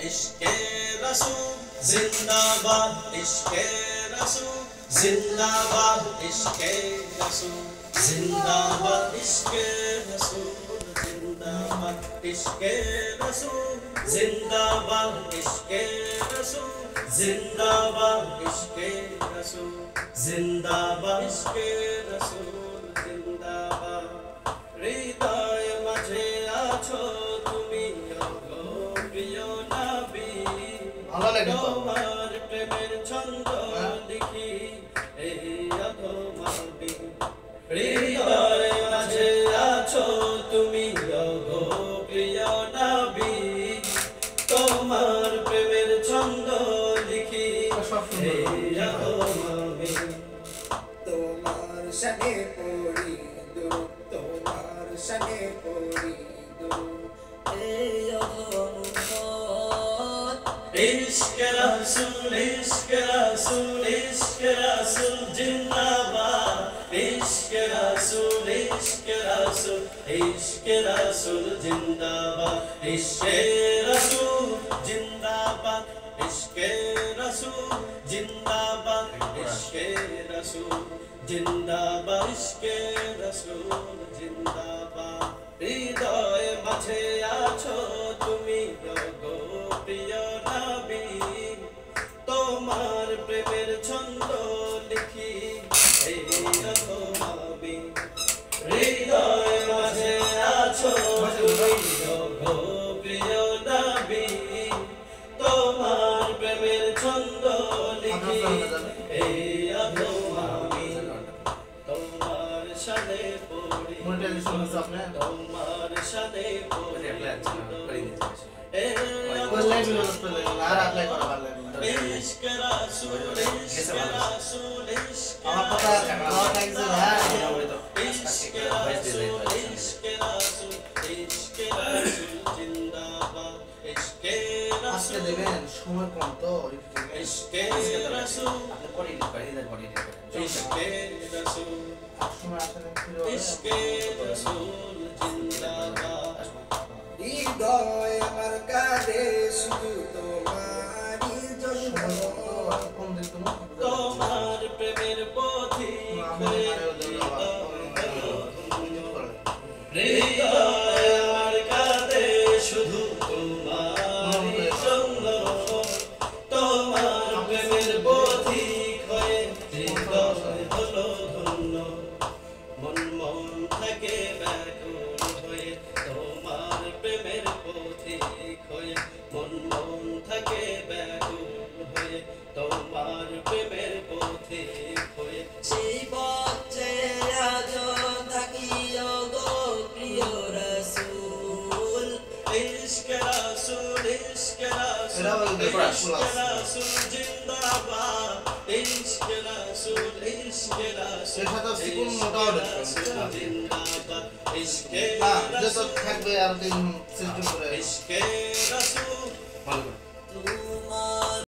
इश्क़े रसूल जिंदाबाद इश्क़े रसूल जिंदाबाद इश्क़े रसूल जिंदाबाद इश्क़े रसूल जिंदाबाद इश्क़े रसूल जिंदाबाद इश्क़े रसूल जिंदाबाद इश्क़े रसूल जिंदाबाद इश्क़े रसूल जिंदाबाद হৃদয় মাঝে আছো তুমি ওগো প্রিয় নবী তোমার প্রেমের ছন্দ লিখি এই অধমাবি হৃদয় মাঝে আছো তুমি ওগো প্রিয় নবী তোমার প্রেমের ছন্দ লিখি এই অধমাবি তোমার শানে পড়ি তোমার শানে পড়ি এই অধমত ইশকে রাসূল জিন্দাবাদ ইশকে রাসূল জিন্দাবাদ ইশকে রাসূল জিন্দাবাদ ইশকে রাসূল জিন্দাবাদ ইশকে রাসূল জিন্দাবাদ ইশকে রাসূল জিন্দাবাদ হৃদয় মাঝে আছো তুমি ওগো প্রিয় নবী তোমার প্রেমের ছন্দ লিখি এই অধমাবি হৃদয় মাঝে আছো তুমি ওগো প্রিয় নবী তোমার প্রেমের ছন্দ লিখি এই অধমাবি তোমার শানে পড়ি তোমার শানে পড়ি ইশকে রাসূল ইশকে রাসূল ইশকে রাসূল জিন্দাবাদ ইশকে রাসূল দেবেন সময় কম তো ইশকে রাসূল ইশকে রাসূল ইশকে রাসূল জিন্দাবাদ হৃদয় আমার কাঁদে শুধু তোমারই জন্য তোমার প্রেমের পথি হৃদয় আমার কাঁদে শুধু তোমারই জন্য তোমার প্রেমের পথি হয়ে হৃদয় হলো ধন্য মন মন থাকে ব্যাকুল হয়ে তোমার প্রেমের পথি হয়ে মন মন থাকে ব্যাকুল হয়ে তোমার প্রেমের পথি হয়ে সেই পথে আজো থাকি ওগো প্রিয় রাসূল ইশকে রাসূল ইশকে রাসূল জিন্দাবাদ ইশকে রাসূল জিন্দাবাদ ইশকে রাসূল থাকবে আর দিন সিস্টেম করে ইশকে রাসূল তোমার